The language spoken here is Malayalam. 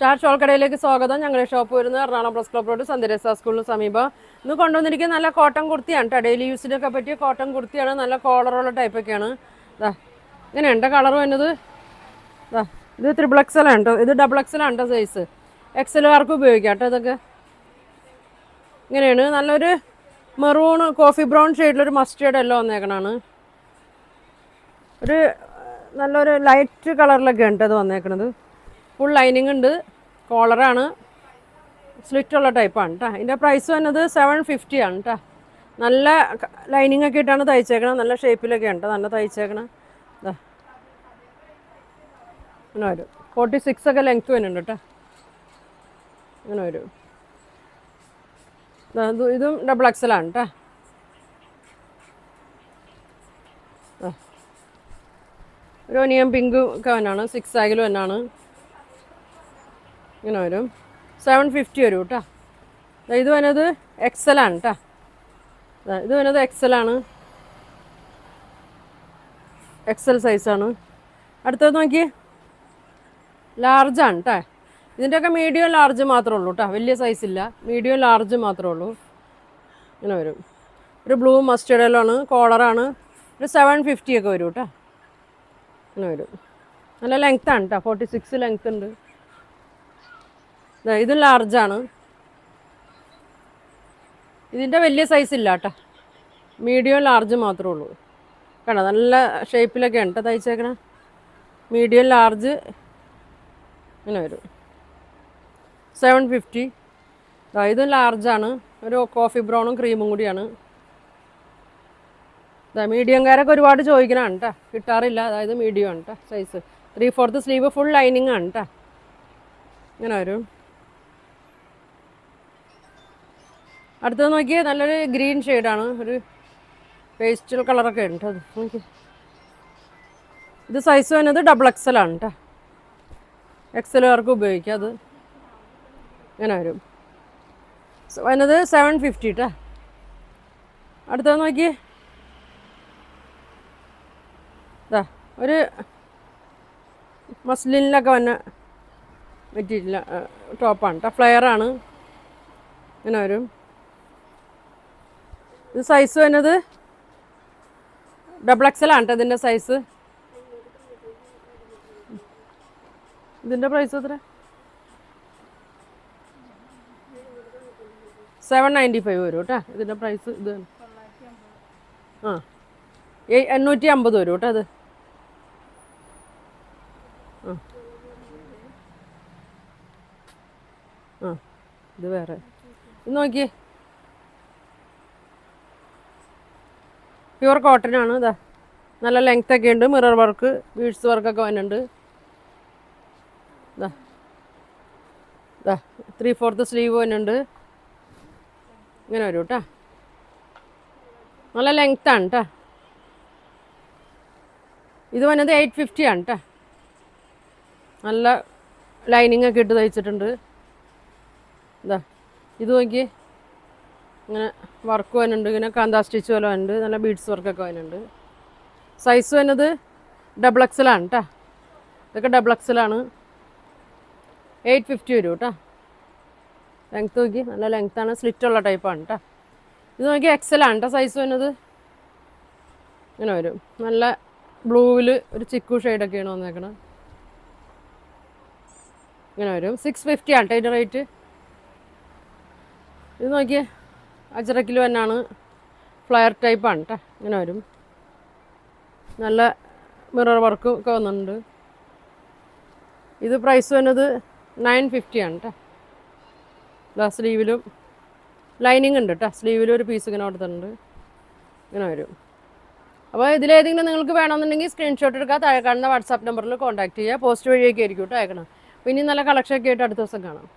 സ്റ്റാർ ഷോൾ കടയിലേക്ക് സ്വാഗതം. ഞങ്ങളുടെ ഷോപ്പ് വരുന്നത് എറണാകുളം പ്രസ് ക്ലബ് റോഡ് സന്ധ്യരസ സ്കൂളിന് സമീപം. ഇന്ന് കൊണ്ടുവന്നിരിക്കുന്നത് നല്ല കോട്ടൺ കുർത്തിയാണ് കേട്ടോ. ഡെയിലി യൂസിനൊക്കെ പറ്റിയ കോട്ടൺ കുർത്തിയാണ്. നല്ല കോളറുള്ള ടൈപ്പൊക്കെയാണ്. ഇതാ ഇങ്ങനെയുണ്ട് കളർ വരുന്നത്. ഇതാ ഇത് XXL ആണ് കേട്ടോ. ഇത് XXL ആണ് കേട്ടോ സൈസ്. XLകാർക്ക് ഉപയോഗിക്കാം കേട്ടോ. ഇതൊക്കെ ഇങ്ങനെയാണ്. നല്ലൊരു മെറൂൺ കോഫി ബ്രൗൺ ഷെയ്ഡിലൊരു മസ്റ്റേർഡ് എല്ലാം വന്നേക്കണാണ്. ഒരു നല്ലൊരു ലൈറ്റ് കളറിലൊക്കെ ഉണ്ട് അത് വന്നേക്കണത്. ഫുൾ ലൈനിങ് ഉണ്ട്. കോളറാണ്. സ്ലിറ്റുള്ള ടൈപ്പാണ് കേട്ടോ. ഇതിൻ്റെ പ്രൈസ് വന്നത് 750 ആണ് കേട്ടോ. നല്ല ലൈനിങ് ഒക്കെ ഇട്ടാണ് തയ്ച്ചേക്കണം. നല്ല ഷേപ്പിലൊക്കെ ഉണ്ട് നല്ല തയ്ച്ചേക്കണം. ഇതാ അങ്ങനെ വരും. 46 ഒക്കെ ലെങ്ത്ത് വരുന്നുണ്ട് കേട്ടോ. അങ്ങനെ വരും. ഇതും XXL ആണ് കേട്ടോ. ഒരു ഒനിയൻ പിങ്ക് ഒക്കെ തന്നെയാണ്. 6 ആഗിലും തന്നെയാണ്. ഇങ്ങനെ വരും. 750 വരും കേട്ടോ. ഇത് വരുന്നത് XL ആണ് കേട്ടോ. ഇത് വരുന്നത് XL ആണ്. XL സൈസാണ്. അടുത്തത് നോക്കി ലാർജാണ് കേട്ടോ. ഇതിൻ്റെയൊക്കെ മീഡിയം ലാർജ് മാത്രമേ ഉള്ളൂ കേട്ടോ. വലിയ സൈസില്ല. മീഡിയം ലാർജ് മാത്രമേ ഉള്ളൂ. ഇങ്ങനെ വരും. ഒരു ബ്ലൂ മസ്റ്റേർഡിലാണ്. കോളറാണ്. ഒരു 750 ഒക്കെ വരും കേട്ടോ. ഇങ്ങനെ വരും. നല്ല ലെങ്ത്താണ് കേട്ടോ. 46 ലെങ്ത് ഉണ്ട്. ഇത് ലാർജാണ്. ഇതിൻ്റെ വലിയ സൈസ് ഇല്ല കേട്ടോ. മീഡിയം ലാർജ് മാത്രമേ ഉള്ളൂ. കണ്ടോ നല്ല ഷേപ്പിലൊക്കെ ഉണ്ട് കേട്ടോ തയ്ച്ചേക്കണേ. മീഡിയം ലാർജ് ഇങ്ങനെ വരും. 750. ഇതും ലാർജാണ്. ഒരു കോഫി ബ്രൗണും ക്രീമും കൂടിയാണ്. മീഡിയംകാരൊക്കെ ഒരുപാട് ചോദിക്കണതാണ് കേട്ടോ. കിട്ടാറില്ല. അതായത് മീഡിയം ആണ് കേട്ടോ സൈസ്. 3/4 സ്ലീവ് ഫുൾ ലൈനിങ് ആണ് കേട്ടോ. ഇങ്ങനെ വരും. അടുത്തത് നോക്കിയാൽ നല്ലൊരു ഗ്രീൻ ഷെയ്ഡാണ്. ഒരു പേസ്റ്റൽ കളറൊക്കെ ഉണ്ട് അത് നോക്കി. ഇത് സൈസ് വരുന്നത് XXL ആണ് കേട്ടോ. XLകാർക്ക് ഉപയോഗിക്കാം. അത് ഇങ്ങനെ വരും. വരുന്നത് 750 കേട്ടോ. അടുത്തത് നോക്കി. ഇതാ ഒരു മസ്ലിനിലൊക്കെ വന്ന മെറ്റീരിയൽ ടോപ്പാണ് കേട്ടോ. ഫ്ലെയറാണ്. ഇങ്ങനെ വരും. ഇത് സൈസ് വരുന്നത് XXL ആണ് കേട്ടോ. ഇതിൻ്റെ സൈസ്. ഇതിൻ്റെ പ്രൈസ് എത്ര? 795 വരും കേട്ടോ. ഇതിൻ്റെ പ്രൈസ് ഇത് 850 വരും കേട്ടോ. അത് ഇത് വേറെ. ഇത് നോക്കിയേ പ്യുവർ കോട്ടൺ ആണ്. ഇതാ നല്ല ലെങ്ത് ഒക്കെ ഉണ്ട്. മിറർ വർക്ക് ബീഡ്സ് വർക്കൊക്കെ വരുന്നുണ്ട്. ഇതാ 3/4 സ്ലീവ് വരുന്നുണ്ട്. ഇങ്ങനെ വരും കേട്ടോ. നല്ല ലെങ്ത്താണ് കേട്ടോ. ഇത് വന്നത് 850 ആണ് കേട്ടോ. നല്ല ലൈനിങ് ഒക്കെ ഇട്ട് തയ്ച്ചിട്ടുണ്ട്. ഇതാ ഇത് നോക്കി. ഇങ്ങനെ വർക്ക് വരുന്നുണ്ട്. ഇങ്ങനെ കാന്താ സ്റ്റിച്ച് പോലെ വരുന്നുണ്ട്. നല്ല ബീഡ്സ് വർക്കൊക്കെ വരുന്നുണ്ട്. സൈസ് വരുന്നത് XXL ആണ് കേട്ടോ. ഇതൊക്കെ XXL ആണ്. 850 വരും കേട്ടോ. ലെങ്ത്ത് നോക്കി. നല്ല ലെങ്ത്താണ്. സ്ലിറ്റുള്ള ടൈപ്പാണ് കേട്ടോ. ഇത് നോക്കി XL ആണ് കേട്ടോ സൈസ് വരുന്നത്. ഇങ്ങനെ വരും. നല്ല ബ്ലൂവിൽ ഒരു ചിക്കു ഷെയ്ഡൊക്കെയാണ് വന്നേക്കണം. ഇങ്ങനെ വരും. 650 ആണ് കേട്ടോ ഇതിൻ്റെ റേറ്റ്. ഇത് നോക്കിയേ അജറക്കിൽ തന്നെയാണ്. ഫ്ലയർ ടൈപ്പാണ് കേട്ടോ. ഇങ്ങനെ വരും. നല്ല മിറർ വർക്കും ഒക്കെ വന്നിട്ടുണ്ട്. ഇത് പ്രൈസ് വരുന്നത് 950 ആണ് കേട്ടോ. സ്ലീവിലും ലൈനിങ് ഉണ്ട് കേട്ടോ. സ്ലീവിലും ഒരു പീസ് ഇങ്ങനെ കൊടുത്തിട്ടുണ്ട്. ഇങ്ങനെ വരും. അപ്പോൾ ഇതിലേതെങ്കിലും നിങ്ങൾക്ക് വേണമെന്നുണ്ടെങ്കിൽ സ്ക്രീൻഷോട്ട് എടുക്കുക. താഴെ കാണുന്ന വാട്സാപ്പ് നമ്പറിൽ കോൺടാക്ട് ചെയ്യുക. പോസ്റ്റ് വഴിയൊക്കെ ആയിരിക്കും കേട്ടോ അയക്കണം. അപ്പോൾ ഇനി നല്ല കളക്ഷനൊക്കെ ആയിട്ട് അടുത്ത ദിവസം കാണാം.